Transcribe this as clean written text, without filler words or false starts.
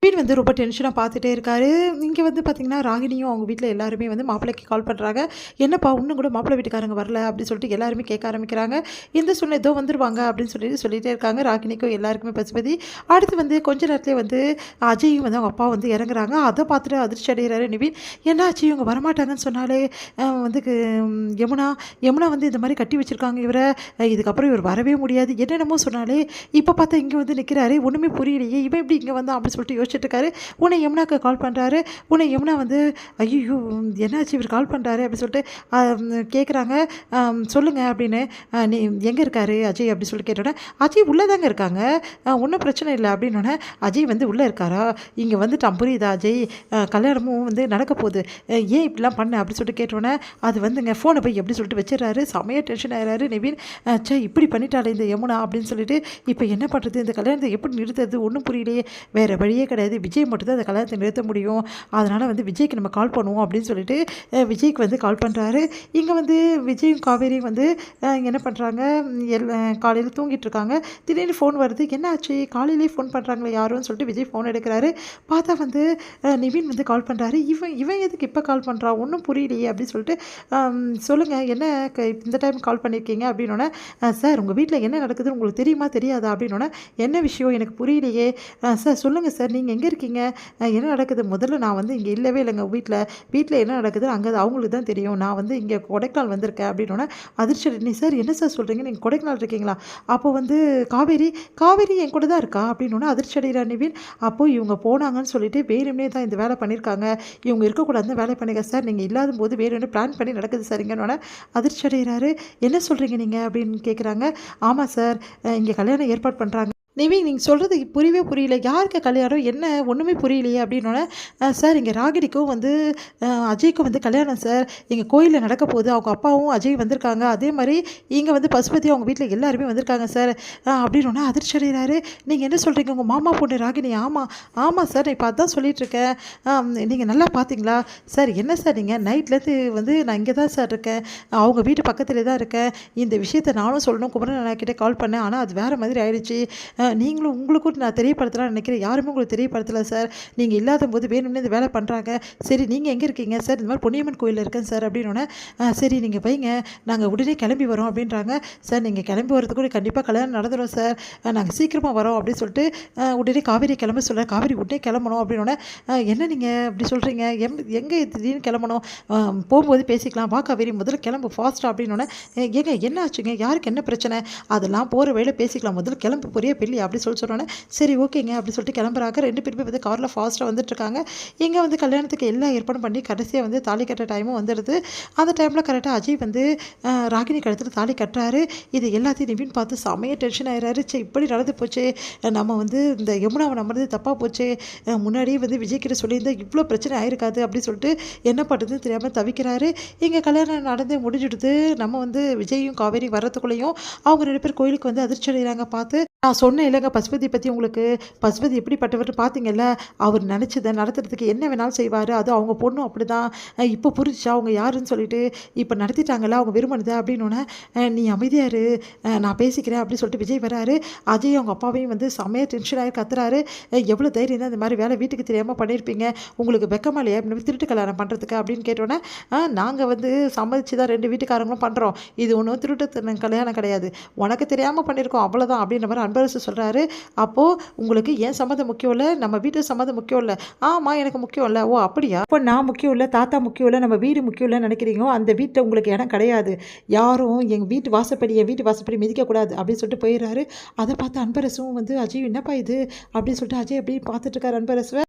நிவின் வந்து ரொம்ப டென்ஷனாக பார்த்துட்டே இருக்காரு. இங்கே வந்து பார்த்தீங்கன்னா, ராகினியும் அவங்க வீட்ல எல்லாருமே வந்து மாப்பிள்ளைக்கு கால் பண்ணுறாங்க. "என்னப்பா இன்னும் கூட மாப்பிள்ளை வீட்டுக்காரங்க வரல?" அப்படின்னு சொல்லிட்டு எல்லாருமே கேட்க ஆரம்பிக்கிறாங்க. இந்த சூழ்நிலை "இதோ வந்துருவாங்க" அப்படின்னு சொல்லிட்டே இருக்காங்க. ராகினிக்கும் எல்லாருக்குமே பசுபதி. அடுத்து வந்து கொஞ்ச நேரத்திலே வந்து அஜயும் வந்து அவங்க அப்பா வந்து இறங்குறாங்க. அதை பார்த்துட்டு அதிர்ச்சி அடைகிறாரு நிவின். "என்னாச்சு இவங்க வரமாட்டாங்கன்னு சொன்னாலே வந்து யமுனா யமுனா வந்து இந்த மாதிரி கட்டி வச்சுருக்காங்க இவரை. இதுக்கப்புறம் இவர் வரவே முடியாது." என்னென்னமோ சொன்னாலே இப்போ பார்த்தா இங்கே வந்து நிற்கிறாரு. ஒன்றுமே புரியலையே, இவன் எப்படி இங்கே வந்தான் அப்படின்னு சொல்லிட்டு யோசிச்சுட்டு இருக்காரு. உன்னை யமுனாக்கு கால் பண்ணுறாரு. உன்னை யமுனா வந்து ஐயோ என்னாச்சு இவர் கால் பண்ணுறாரு அப்படின்னு சொல்லிட்டு கேட்குறாங்க. சொல்லுங்கள் அப்படின்னு. நீ எங்கே இருக்காரு அஜய் அப்படின்னு சொல்லி கேட்டோன்னே, அஜய் உள்ளே தாங்க இருக்காங்க, ஒன்றும் பிரச்சனை இல்லை அப்படின்னோடனே, அஜய் வந்து உள்ளே இருக்காரா, இங்கே வந்துட்டான் புரியுதா அஜய், கல்யாணமும் வந்து நடக்க போகுது, ஏன் இப்படிலாம் பண்ண அப்படின்னு சொல்லிட்டு கேட்டோன்னே, அது வந்துங்க ஃபோனை போய் எப்படி சொல்லிட்டு வச்சிடறாரு. செமையாக டென்ஷன் ஆகிறாரு நிவின். இப்படி பண்ணிட்டாலே இந்த யமுனா அப்படின்னு சொல்லிட்டு, இப்போ என்ன பண்ணுறது, இந்த கல்யாணத்தை எப்படி நிறுத்துறது ஒன்றும் புரியலையே, வேறு வழியே கிடையாது, விஜய் மட்டும் தான் அந்த கல்யாணத்தை நிறுத்த முடியும், அதனால் வந்து விஜய்க்கு நம்ம கால் பண்ணுவோம் அப்படின்னு சொல்லிட்டு விஜய்க்கு வந்து கால் பண்ணுறாரு. இங்கே வந்து விஜயும் காவேரியும் வந்து என்ன பண்ணுறாங்க, காலையில் தூங்கிட்டு இருக்காங்க. திடீர்னு ஃபோன் வருது. என்ன ஆச்சு காலையிலேயே ஃபோன் பண்ணுறாங்களே யாருன்னு சொல்லிட்டு விஜய் ஃபோன் எடுக்கிறாரு. பார்த்தா வந்து நிவின் வந்து கால் பண்ணுறாரு. இவன் எதுக்கு இப்போ கால் பண்ணுறான் ஒன்றும் புரியலையே அப்படின்னு சொல்லிட்டு, சொல்லுங்கள் என்ன இந்த டைம் கால் பண்ணியிருக்கீங்க அப்படின்னோடனே, சார் உங்கள் வீட்டில் என்ன நடக்குதுன்னு உங்களுக்கு தெரியுமா தெரியாதா அப்படின்னோடனே, என்ன விஷயம் எனக்கு புரியலையே, சார் சொல்லுங்கள் சார் நீங்கள் எங்கே இருக்கீங்க, என்ன நடக்குது, முதல்ல நான் வந்து இங்கே இல்லவே இல்லைங்க வீட்டில் என்ன நடக்குது அங்கே அவங்களுக்கு தான் தெரியும், நான் வந்து இங்கே கொடைக்கானல் வந்திருக்கேன் அப்படின்னோடனே அதிர்ச்சி நீ சார் என்ன சார் சொல்கிறீங்க, நீங்கள் கொடைக்கானல் இருக்கீங்களா, அப்போ வந்து காவேரி என் கூட தான் இருக்கா அப்படின்னோடனே அதிர்ச்சி அடைகிறார் நிவின். அப்போது இவங்க போனாங்கன்னு சொல்லிட்டு வேணும்னே தான் இந்த வேலை பண்ணியிருக்காங்க, இவங்க இருக்கக்கூடாதுன்னு வேலை பண்ணிக்க சார், நீங்கள் இல்லாத போது வேணும்னு பிளான் பண்ணி நடக்குது சார் இங்கன்னோடனே அதிர்ச்சி அடைகிறாரு. என்ன சொல்கிறீங்க நீங்கள் அப்படின்னு கேட்குறாங்க. ஆமாம் சார், இங்கே கல்யாணம் ஏற்பாடு பண்ணுறாங்க. நிவி நீங்கள் சொல்கிறது புரியவே புரியல, யாருக்கு கல்யாணம் என்ன ஒன்றுமே புரியலையே அப்படின்னோடனே, சார் இங்கே ராகினிக்கும் வந்து அஜய்க்கும் வந்து கல்யாணம் சார், எங்கள் கோயிலில் நடக்க போகுது, அவங்க அப்பாவும் அஜய் வந்திருக்காங்க, அதே மாதிரி இங்கே வந்து பசுபதி அவங்க வீட்டில் எல்லாருமே வந்திருக்காங்க சார் அப்படின்னோடனே அதிர்ச்சி அடைகிறாரு. நீங்கள் என்ன சொல்கிறீங்க உங்கள் மாமா பொண்ணு ராகினி, ஆமாம் சார் இப்போ அதான் சொல்லிகிட்ருக்கேன், நீங்கள் நல்லா பார்த்தீங்களா சார், என்ன சார் நீங்கள் நைட்லேருந்து வந்து நான் இங்கே தான் சார் இருக்கேன், அவங்க வீட்டு பக்கத்துலேயே தான் இருக்கேன், இந்த விஷயத்தை நானும் சொல்லணும் குமரன் நான் கிட்டே கால் பண்ணேன், ஆனால் அது வேறு மாதிரி ஆயிடுச்சு, நீங்களும் உங்களுக்கும் நான் தெரியப்படுத்தலாம்னு நினைக்கிறேன், யாருமே உங்களுக்கு தெரியப்படுத்தலை சார், நீங்கள் இல்லாத போது வேணும்னே இந்த வேலை பண்ணுறாங்க, சரி நீங்கள் எங்கே இருக்கீங்க சார், இந்த மாதிரி பொன்னியம்மன் கோயிலில் இருக்கேன் சார் அப்படின்னோடனே, சரி நீங்கள் வைங்க நாங்கள் உடனே கிளம்பி வரோம் அப்படின்றாங்க. சார் நீங்கள் கிளம்பி வரதுக்கு கண்டிப்பாக கல்யாணம் நடந்துடும் சார், நாங்கள் சீக்கிரமாக வரோம் அப்படின்னு சொல்லிட்டு உடனே காவேரி கிளம்ப சொல்ல, காவேரி உடனே கிளம்பணும் அப்படின்னோடனே, என்ன நீங்கள் அப்படி சொல்கிறீங்க, எங்கே திடீர்னு கிளம்பணும், போகும்போது பேசிக்கலாம், வா காவேரி முதல்ல கிளம்பு ஃபாஸ்ட்டாக அப்படின்னோடனே, ஏங்க என்ன ஆச்சுங்க, யாருக்கு என்ன பிரச்சனை, அதெல்லாம் போகிற வேலை பேசிக்கலாம், முதல்ல கிளம்பு போறியா பெரிய அப்படி சொன்னோன்னே, சரி ஓகேங்க அப்படி சொல்லிட்டு கிளம்புறாங்க. 2 பேருமே வந்து காரில் ஃபாஸ்ட்டாக வந்துட்டுருக்காங்க. இங்கே வந்து கல்யாணத்துக்கு எல்லா ஏற்பாடும் பண்ணி கடைசியாக வந்து தாலி கட்டுற டைமும் வந்துடுது. அந்த டைமில் கரெக்டாக அஜய் வந்து ராகினி கழுத்தில் தாலி கட்டுறாரு. இது எல்லாத்தையும் நிவின் பார்த்து செமையாக டென்ஷன் ஆகிறாரு. இப்படி நடந்து போச்சு, நம்ம வந்து இந்த யமுனாவை நம்புறது தப்பாக போச்சு, முன்னாடியே வந்து விஜய்கிட்ட சொல்லியிருந்தா இவ்வளோ பிரச்சனை ஆயிருக்காது அப்படின்னு சொல்லிட்டு என்ன பண்ணுறதுன்னு தெரியாமல் தவிக்கிறாரு. இங்கே கல்யாணம் நடந்து முடிஞ்சுடுது. நம்ம வந்து விஜயும் காவேரி வர்றதுக்குள்ளேயும் அவங்க 2 பேர் கோயிலுக்கு வந்து அதிர்ச்சி அடைகிறாங்க. பார்த்து நான் சொன்னேன் இல்லைங்க பசுபதி பற்றி உங்களுக்கு, பசுபதி எப்படிப்பட்டவர் பார்த்தீங்கல்ல, அவர் நினச்சதை நடத்துறதுக்கு என்ன வேணாலும் செய்வார், அது அவங்க பொண்ணும் அப்படி தான், இப்போ புரிஞ்சிச்சா அவங்க யாருன்னு சொல்லிட்டு, இப்போ நடத்திட்டாங்கல்ல அவங்க விரும்பினதை அப்படின்னோடனே, நீ அமைதியாக இரு நான் பேசிக்கிறேன் அப்படின்னு சொல்லிட்டு விஜய் வராரு. அஜய் அவங்க அப்பாவையும் வந்து செமையாக டென்ஷனாகி கத்துறாரு. எவ்வளோ தைரியம் தான் இந்த மாதிரி வேலை வீட்டுக்கு தெரியாமல் பண்ணியிருப்பீங்க, உங்களுக்கு வெக்கமா இல்லையா திருட்டு கல்யாணம் பண்ணுறதுக்கு அப்படின்னு கேட்டோன்னே, நாங்கள் வந்து சம்மதிச்சு தான் 2 வீட்டுக்காரங்களும் பண்ணுறோம், இது ஒன்றும் திருட்டு கல்யாணம் கிடையாது, உனக்கு தெரியாமல் பண்ணியிருக்கோம் அவ்வளோதான் அப்படின்ற மாதிரி அன்பரசு சொல்கிறாரு. அப்போது உங்களுக்கு ஏன் சம்மதம் முக்கியம் இல்லை, நம்ம வீட்டு சம்மதம் முக்கியம் இல்லை, ஆமாம் எனக்கு முக்கியம் இல்லை, ஓ அப்படியா, இப்போ நான் முக்கியம் இல்லை, தாத்தா முக்கியம் இல்லை, நம்ம வீடு முக்கியம் இல்லைன்னு நினைக்கிறீங்க, அந்த வீட்டில் உங்களுக்கு இடம் கிடையாது, யாரும் என் வீட்டு வாசப்படி மிதிக்கக்கூடாது அப்படின்னு சொல்லிட்டு போயிடுறாரு. அதை பார்த்து அன்பரசும் வந்து அஜய் என்னப்பா இது அப்படின்னு சொல்லிட்டு அஜய் அப்படி பார்த்துட்டு இருக்காரு அன்பரசுவை.